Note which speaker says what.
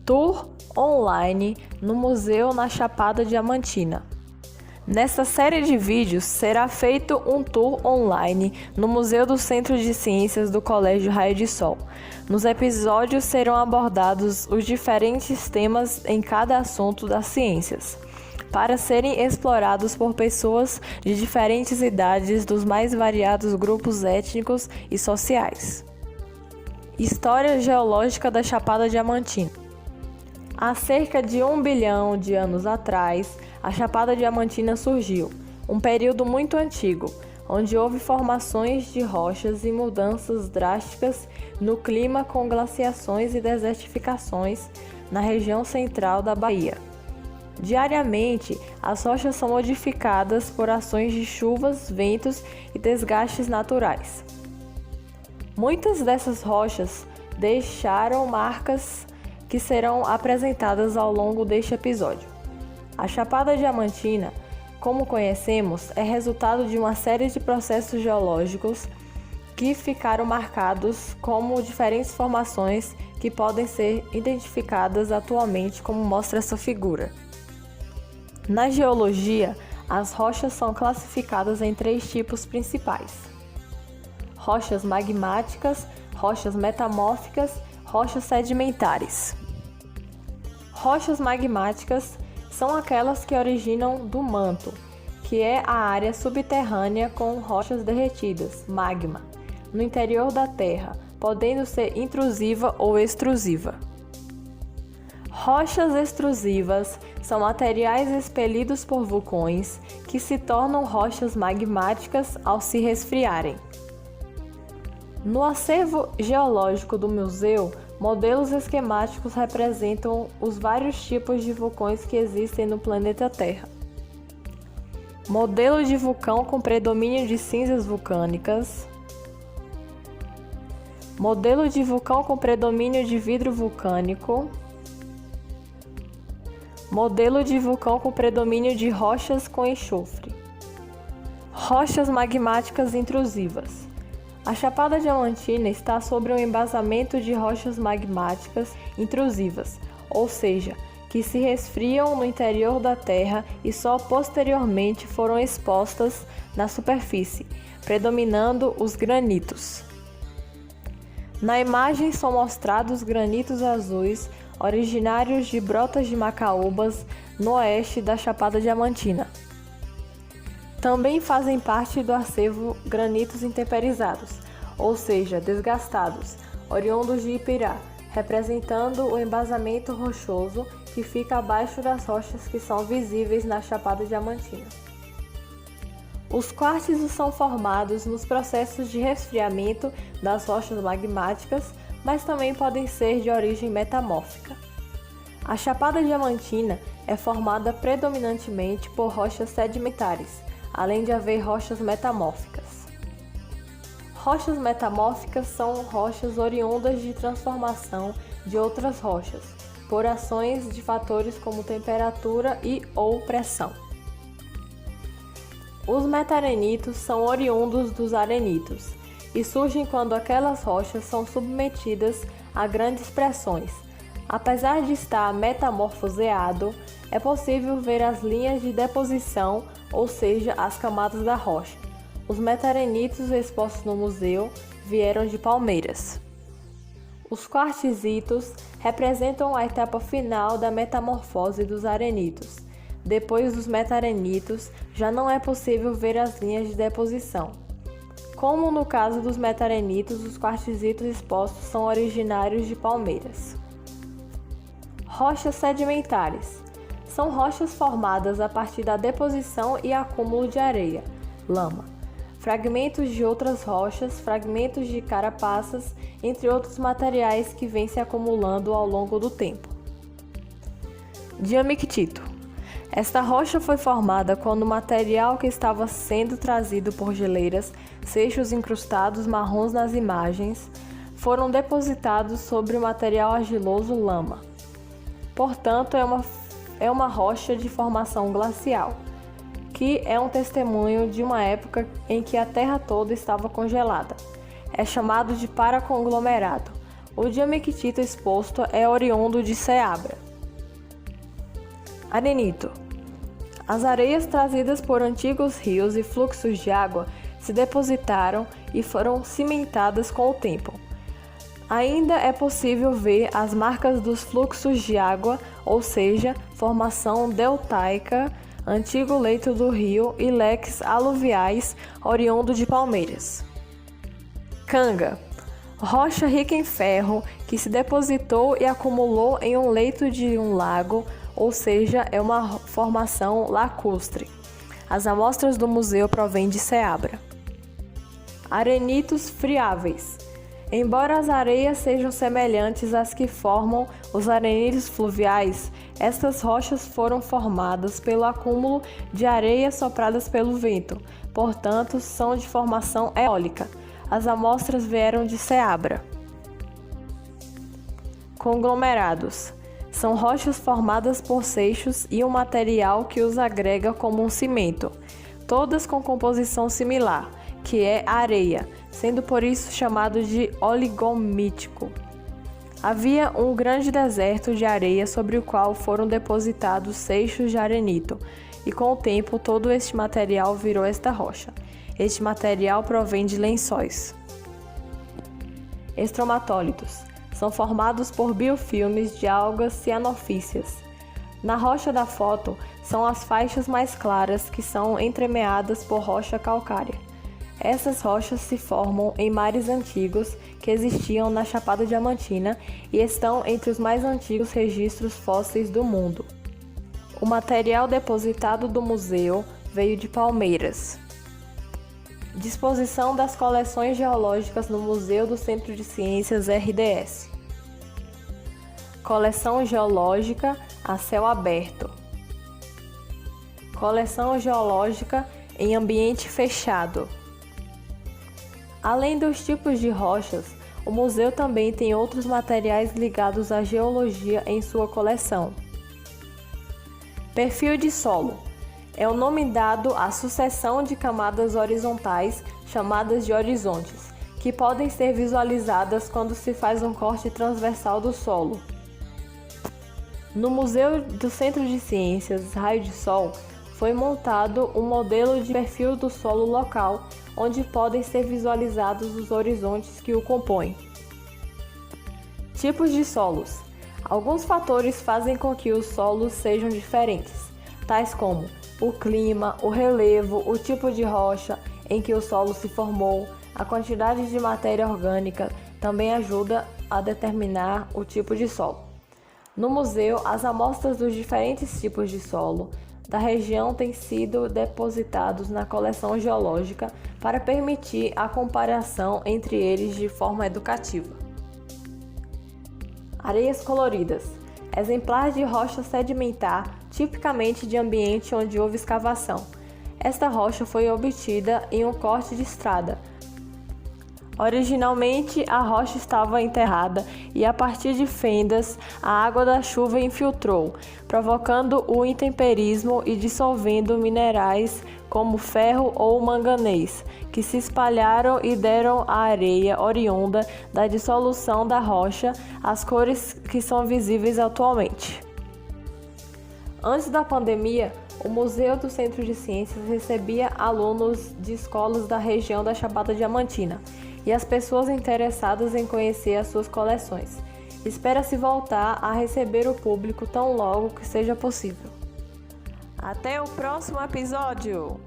Speaker 1: Tour online no Museu na Chapada Diamantina. Nesta série de vídeos será feito um tour online no Museu do Centro de Ciências do Colégio Raio de Sol. Nos episódios serão abordados os diferentes temas em cada assunto das ciências, para serem explorados por pessoas de diferentes idades dos mais variados grupos étnicos e sociais. História geológica da Chapada Diamantina. Há cerca de 1 bilhão de anos atrás, a Chapada Diamantina surgiu, um período muito antigo, onde houve formações de rochas e mudanças drásticas no clima com glaciações e desertificações na região central da Bahia. Diariamente, as rochas são modificadas por ações de chuvas, ventos e desgastes naturais. Muitas dessas rochas deixaram marcas que serão apresentadas ao longo deste episódio. A Chapada Diamantina, como conhecemos, é resultado de uma série de processos geológicos que ficaram marcados como diferentes formações que podem ser identificadas atualmente, como mostra essa figura. Na geologia, as rochas são classificadas em 3 tipos principais: rochas magmáticas, rochas metamórficas, rochas sedimentares. Rochas magmáticas são aquelas que originam do manto, que é a área subterrânea com rochas derretidas, magma, no interior da Terra, podendo ser intrusiva ou extrusiva. Rochas extrusivas são materiais expelidos por vulcões que se tornam rochas magmáticas ao se resfriarem. No acervo geológico do museu, modelos esquemáticos representam os vários tipos de vulcões que existem no planeta Terra. Modelo de vulcão com predomínio de cinzas vulcânicas. Modelo de vulcão com predomínio de vidro vulcânico. Modelo de vulcão com predomínio de rochas com enxofre. Rochas magmáticas intrusivas. A Chapada Diamantina está sobre um embasamento de rochas magmáticas intrusivas, ou seja, que se resfriam no interior da Terra e só posteriormente foram expostas na superfície, predominando os granitos. Na imagem são mostrados granitos azuis originários de Brotas de Macaúbas, no oeste da Chapada Diamantina. Também fazem parte do acervo granitos intemperizados, ou seja, desgastados, oriundos de Ipirá, representando o embasamento rochoso que fica abaixo das rochas que são visíveis na Chapada Diamantina. Os quartzos são formados nos processos de resfriamento das rochas magmáticas, mas também podem ser de origem metamórfica. A Chapada Diamantina é formada predominantemente por rochas sedimentares, além de haver rochas metamórficas. Rochas metamórficas são rochas oriundas de transformação de outras rochas, por ações de fatores como temperatura e/ou pressão. Os metarenitos são oriundos dos arenitos e surgem quando aquelas rochas são submetidas a grandes pressões. Apesar de estar metamorfoseado, é possível ver as linhas de deposição, ou seja, as camadas da rocha. Os metarenitos expostos no museu vieram de Palmeiras. Os quartzitos representam a etapa final da metamorfose dos arenitos. Depois dos metarenitos, já não é possível ver as linhas de deposição. Como no caso dos metarenitos, os quartzitos expostos são originários de Palmeiras. Rochas sedimentares. São rochas formadas a partir da deposição e acúmulo de areia, lama, fragmentos de outras rochas, fragmentos de carapaças, entre outros materiais que vêm se acumulando ao longo do tempo. Diamictito. Esta rocha foi formada quando o material que estava sendo trazido por geleiras, seixos incrustados marrons nas imagens, foram depositados sobre o material argiloso lama. Portanto, é uma rocha de formação glacial, que é um testemunho de uma época em que a Terra toda estava congelada. É chamado de paraconglomerado. O diamictito exposto é oriundo de Ceabra. Arenito. As areias trazidas por antigos rios e fluxos de água se depositaram e foram cimentadas com o tempo. Ainda é possível ver as marcas dos fluxos de água, ou seja, formação deltaica, antigo leito do rio e leques aluviais oriundo de palmeiras. Canga. Rocha rica em ferro que se depositou e acumulou em um leito de um lago, ou seja, é uma formação lacustre. As amostras do museu provêm de Ceabra. Arenitos friáveis. Embora as areias sejam semelhantes às que formam os arenitos fluviais, estas rochas foram formadas pelo acúmulo de areias sopradas pelo vento, portanto, são de formação eólica. As amostras vieram de Ceabra. Conglomerados. São rochas formadas por seixos e um material que os agrega como um cimento, todas com composição similar, que é areia, sendo por isso chamado de oligomítico. Havia um grande deserto de areia sobre o qual foram depositados seixos de arenito, e com o tempo todo este material virou esta rocha. Este material provém de lençóis. Estromatólitos. São formados por biofilmes de algas cianofícias. Na rocha da foto, são as faixas mais claras que são entremeadas por rocha calcária. Essas rochas se formam em mares antigos que existiam na Chapada Diamantina e estão entre os mais antigos registros fósseis do mundo. O material depositado do museu veio de Palmeiras. Disposição das coleções geológicas no Museu do Centro de Ciências RDS. Coleção geológica a céu aberto. Coleção geológica em ambiente fechado. Além dos tipos de rochas, o museu também tem outros materiais ligados à geologia em sua coleção. Perfil de solo. É o nome dado à sucessão de camadas horizontais, chamadas de horizontes, que podem ser visualizadas quando se faz um corte transversal do solo. No Museu do Centro de Ciências Raio de Sol, foi montado um modelo de perfil do solo local, onde podem ser visualizados os horizontes que o compõem. Tipos de solos. Alguns fatores fazem com que os solos sejam diferentes, tais como o clima, o relevo, o tipo de rocha em que o solo se formou, a quantidade de matéria orgânica também ajuda a determinar o tipo de solo. No museu, as amostras dos diferentes tipos de solo da região têm sido depositados na coleção geológica para permitir a comparação entre eles de forma educativa. Areias coloridas. Exemplar de rocha sedimentar, tipicamente de ambiente onde houve escavação. Esta rocha foi obtida em um corte de estrada. Originalmente, a rocha estava enterrada e, a partir de fendas, a água da chuva infiltrou, provocando o intemperismo e dissolvendo minerais como ferro ou manganês, que se espalharam e deram à areia oriunda da dissolução da rocha as cores que são visíveis atualmente. Antes da pandemia, o Museu do Centro de Ciências recebia alunos de escolas da região da Chapada Diamantina e as pessoas interessadas em conhecer as suas coleções. Espera-se voltar a receber o público tão logo que seja possível. Até o próximo episódio!